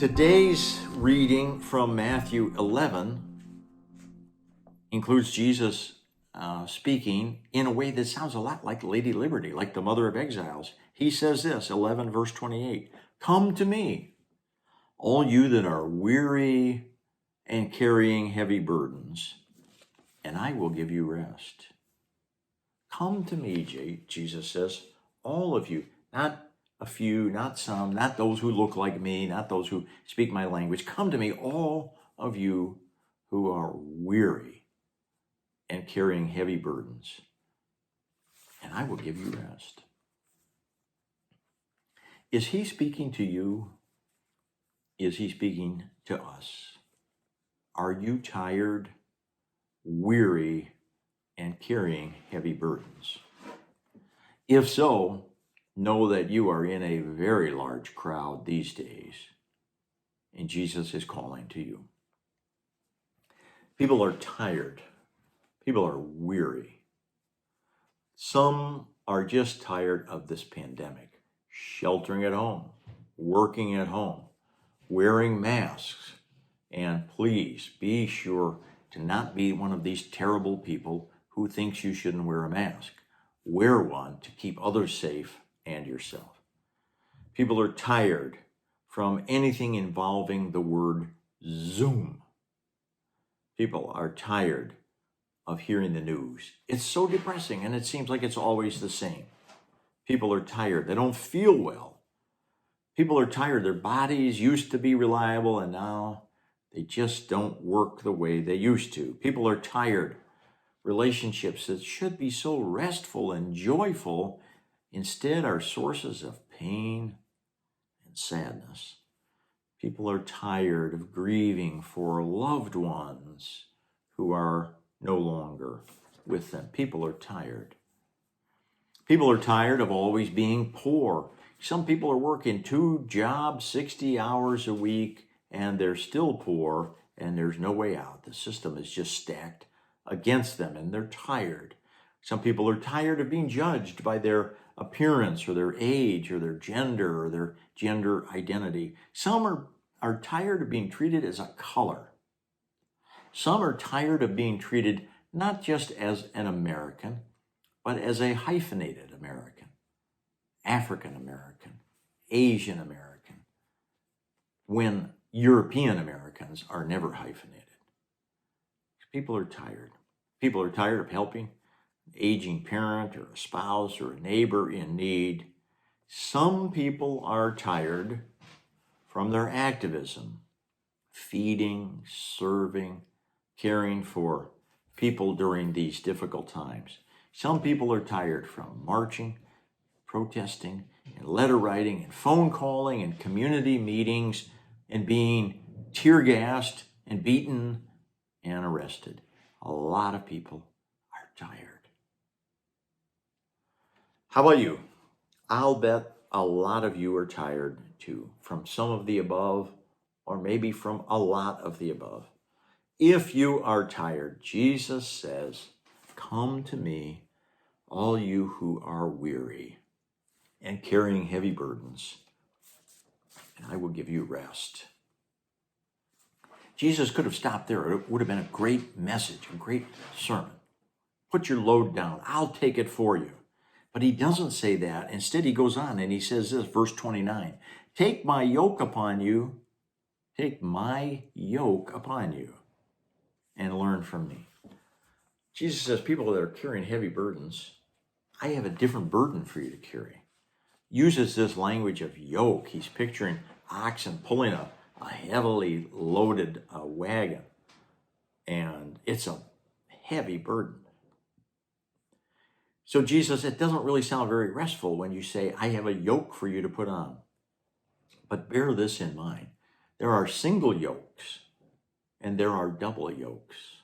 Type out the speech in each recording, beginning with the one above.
Today's reading from Matthew 11 includes Jesus speaking in a way that sounds a lot like Lady Liberty, like the mother of exiles. He says this, 11 verse 28, "Come to me, all you that are weary and carrying heavy burdens, and I will give you rest." Come to me, Jesus says, all of you, not a few, not some, not those who look like me, not those who speak my language. Come to me, all of you who are weary and carrying heavy burdens, and I will give you rest. Is he speaking to you? Is he speaking to us? Are you tired, weary, and carrying heavy burdens? If so, know that you are in a very large crowd these days, and Jesus is calling to you. People are tired. People are weary. Some are just tired of this pandemic, sheltering at home, working at home, wearing masks, and please be sure to not be one of these terrible people who thinks you shouldn't wear a mask. Wear one to keep others safe and yourself. People are tired from anything involving the word Zoom. People are tired of hearing the news. It's so depressing, and it seems like it's always the same. People are tired. They don't feel well. People are tired. Their bodies used to be reliable, and now they just don't work the way they used to. People are tired. Relationships that should be so restful and joyful instead are sources of pain and sadness. People are tired of grieving for loved ones who are no longer with them. People are tired. People are tired of always being poor. Some people are working 2 jobs, 60 hours a week, and they're still poor, and there's no way out. The system is just stacked against them, and they're tired. Some people are tired of being judged by their appearance or their age or their gender identity. Some are tired of being treated as a color. Some are tired of being treated not just as an American, but as a hyphenated American, African American, Asian American, when European Americans are never hyphenated. People are tired. People are tired of helping an aging parent or a spouse or a neighbor in need. Some people are tired from their activism, feeding, serving, caring for people during these difficult times. Some people are tired from marching, protesting, and letter writing, and phone calling, and community meetings, and being tear gassed and beaten and arrested. A lot of people are tired. How about you? I'll bet a lot of you are tired too, from some of the above, or maybe from a lot of the above. If you are tired, Jesus says, "Come to me, all you who are weary and carrying heavy burdens, and I will give you rest." Jesus could have stopped there. It would have been a great message, a great sermon. Put your load down. I'll take it for you. But he doesn't say that. Instead, he goes on and he says this, verse 29, "Take my yoke upon you, take my yoke upon you, and learn from me." Jesus says, people that are carrying heavy burdens, I have a different burden for you to carry. Uses this language of yoke. He's picturing oxen pulling a heavily loaded wagon, and it's a heavy burden. So Jesus, it doesn't really sound very restful when you say, "I have a yoke for you to put on." But bear this in mind. There are single yokes and there are double yokes.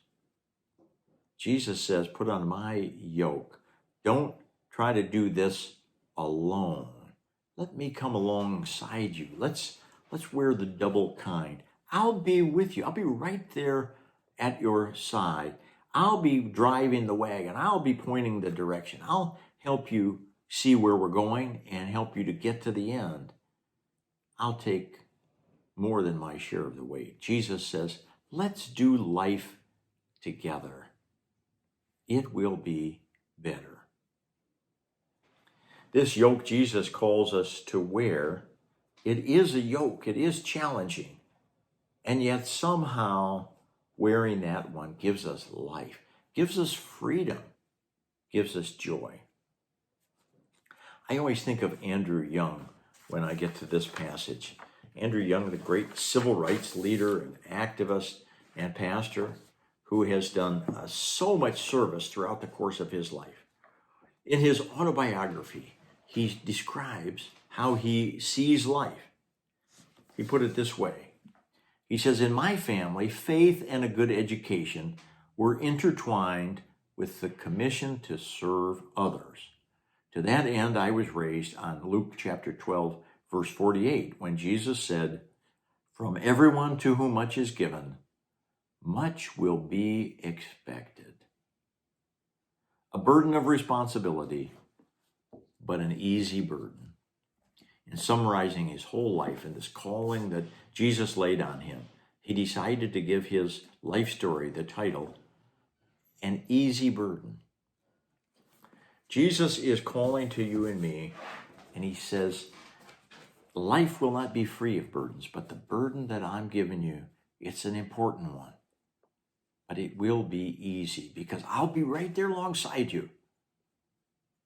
Jesus says, put on my yoke. Don't try to do this alone. Let me come alongside you. Let's wear the double kind. I'll be with you. I'll be right there at your side. I'll be driving the wagon. I'll be pointing the direction. I'll help you see where we're going and help you to get to the end. I'll take more than my share of the weight. Jesus says, let's do life together. It will be better. This yoke Jesus calls us to wear, it is a yoke. It is challenging. And yet somehow wearing that one gives us life, gives us freedom, gives us joy. I always think of Andrew Young when I get to this passage. Andrew Young, the great civil rights leader and activist and pastor who has done so much service throughout the course of his life. In his autobiography, he describes how he sees life. He put it this way. He says, in my family, faith and a good education were intertwined with the commission to serve others. To that end, I was raised on Luke chapter 12, verse 48, when Jesus said, from everyone to whom much is given, much will be expected. A burden of responsibility, but an easy burden. In summarizing his whole life and this calling that Jesus laid on him, he decided to give his life story the title, An Easy Burden. Jesus is calling to you and me, and he says, life will not be free of burdens, but the burden that I'm giving you, it's an important one. But it will be easy because I'll be right there alongside you.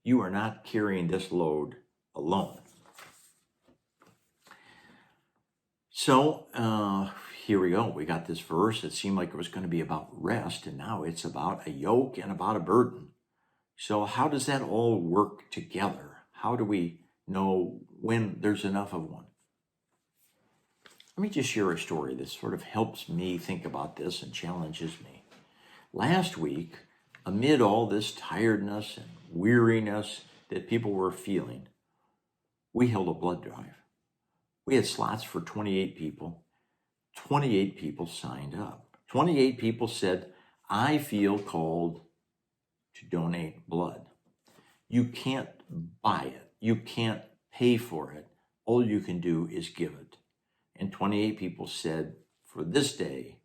You are not carrying this load alone. So here we go. We got this verse. It seemed like it was going to be about rest, and now it's about a yoke and about a burden. So how does that all work together? How do we know when there's enough of one? Let me just share a story that sort of helps me think about this and challenges me. Last week, amid all this tiredness and weariness that people were feeling, we held a blood drive. We had slots for 28 people. 28 people signed up. 28 people said, I feel called to donate blood. You can't buy it. You can't pay for it. All you can do is give it. And 28 people said, for this day,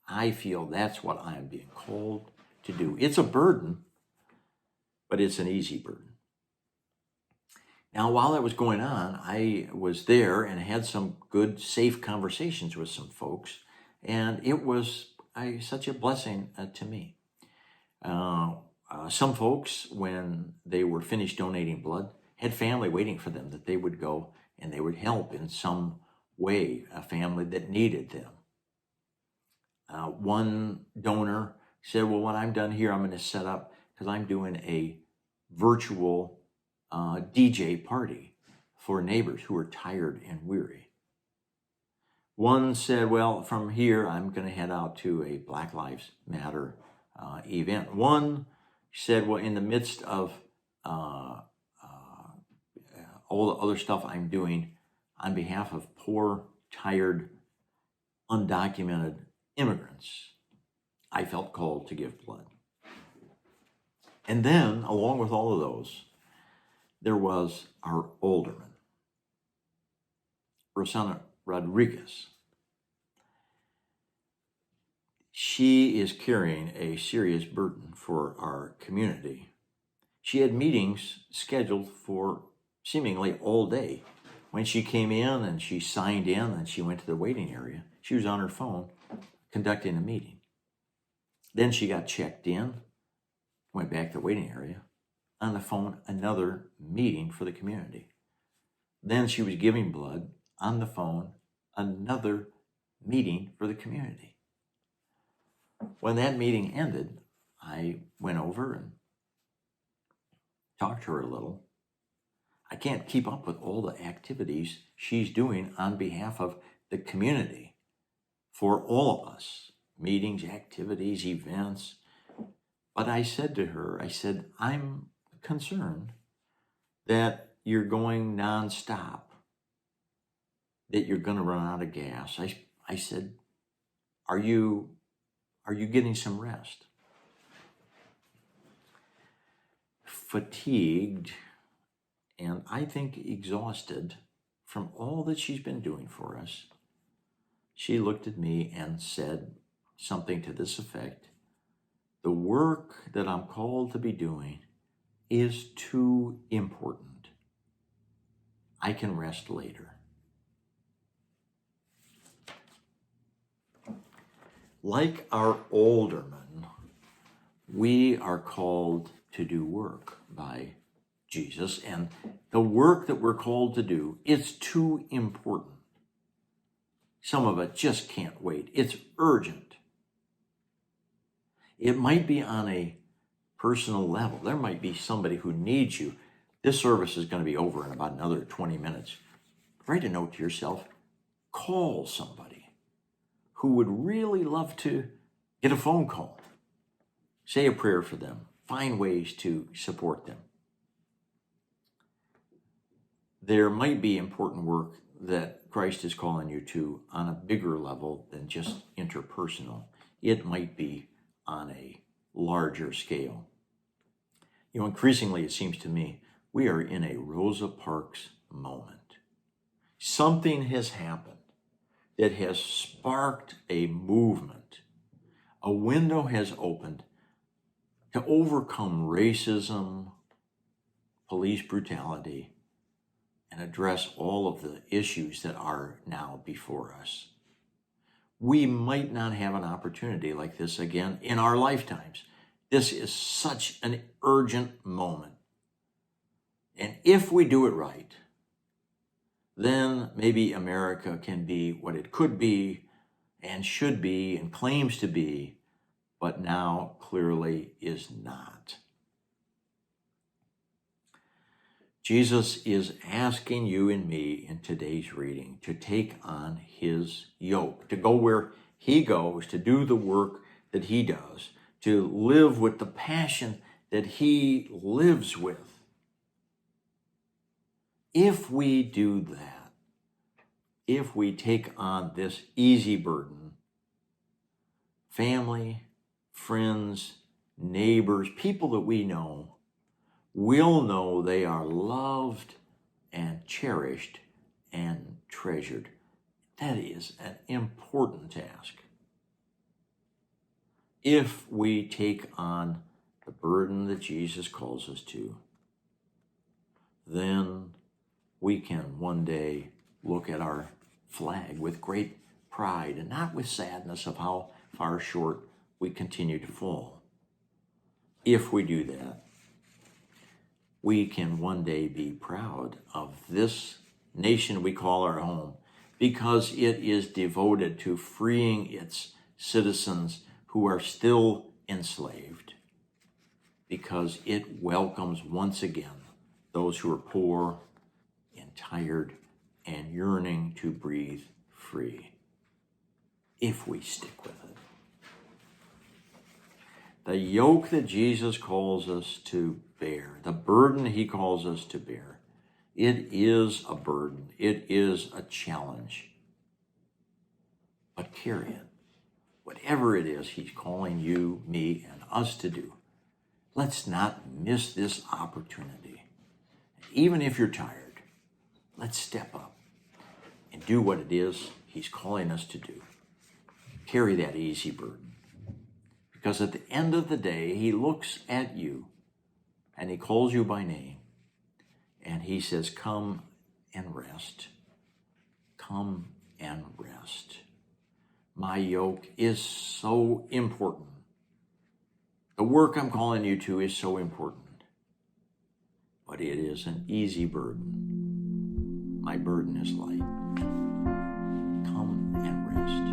I feel that's what I am being called to do. It's a burden, but it's an easy burden. Now, while that was going on, I was there and had some good, safe conversations with some folks, and it was such a blessing to me. Some folks, when they were finished donating blood, had family waiting for them that they would go and they would help in some way, a family that needed them. One donor said, well, when I'm done here, I'm going to set up, because I'm doing a virtual DJ party for neighbors who are tired and weary. One said, well, from here, I'm going to head out to a Black Lives Matter event. One said, well, in the midst of all the other stuff I'm doing on behalf of poor, tired, undocumented immigrants, I felt called to give blood. And then, along with all of those, there was our alderman, Rosanna Rodriguez. She is carrying a serious burden for our community. She had meetings scheduled for seemingly all day. When she came in and she signed in and she went to the waiting area, she was on her phone conducting a meeting. Then she got checked in, went back to the waiting area, on the phone, another meeting for the community. Then she was giving blood, on the phone, another meeting for the community. When that meeting ended, I went over and talked to her a little. I can't keep up with all the activities she's doing on behalf of the community for all of us, meetings, activities, events. But I said to her, I'm concerned that you're going nonstop, that you're going to run out of gas. I said, are you getting some rest? Fatigued and I think exhausted from all that she's been doing for us, She looked at me and said something to this effect: the work that I'm called to be doing is too important. I can rest later. Like our aldermen, we are called to do work by Jesus, and the work that we're called to do is too important. Some of it just can't wait. It's urgent. It might be on a personal level. There might be somebody who needs you. This service is going to be over in about another 20 minutes. Write a note to yourself. Call somebody who would really love to get a phone call. Say a prayer for them. Find ways to support them. There might be important work that Christ is calling you to on a bigger level than just interpersonal. It might be on a larger scale. You know, increasingly, it seems to me, we are in a Rosa Parks moment. Something has happened that has sparked a movement. A window has opened to overcome racism, police brutality, and address all of the issues that are now before us. We might not have an opportunity like this again in our lifetimes. This is such an urgent moment. And if we do it right, then maybe America can be what it could be and should be and claims to be, but now clearly is not. Jesus is asking you and me in today's reading to take on his yoke, to go where he goes, to do the work that he does, to live with the passion that he lives with. If we do that, if we take on this easy burden, family, friends, neighbors, people that we know, will know they are loved and cherished and treasured. That is an important task. If we take on the burden that Jesus calls us to, then we can one day look at our flag with great pride and not with sadness of how far short we continue to fall. If we do that, we can one day be proud of this nation we call our home because it is devoted to freeing its citizens who are still enslaved, because it welcomes once again those who are poor and tired and yearning to breathe free, if we stick with it. The yoke that Jesus calls us to bear, the burden he calls us to bear, it is a burden. It is a challenge. But carry it. Whatever it is he's calling you, me, and us to do, let's not miss this opportunity. Even if you're tired, let's step up and do what it is he's calling us to do. Carry that easy burden. Because at the end of the day, he looks at you and he calls you by name and he says, come and rest. Come and rest. My yoke is so important. The work I'm calling you to is so important. But it is an easy burden. My burden is light. Come and rest.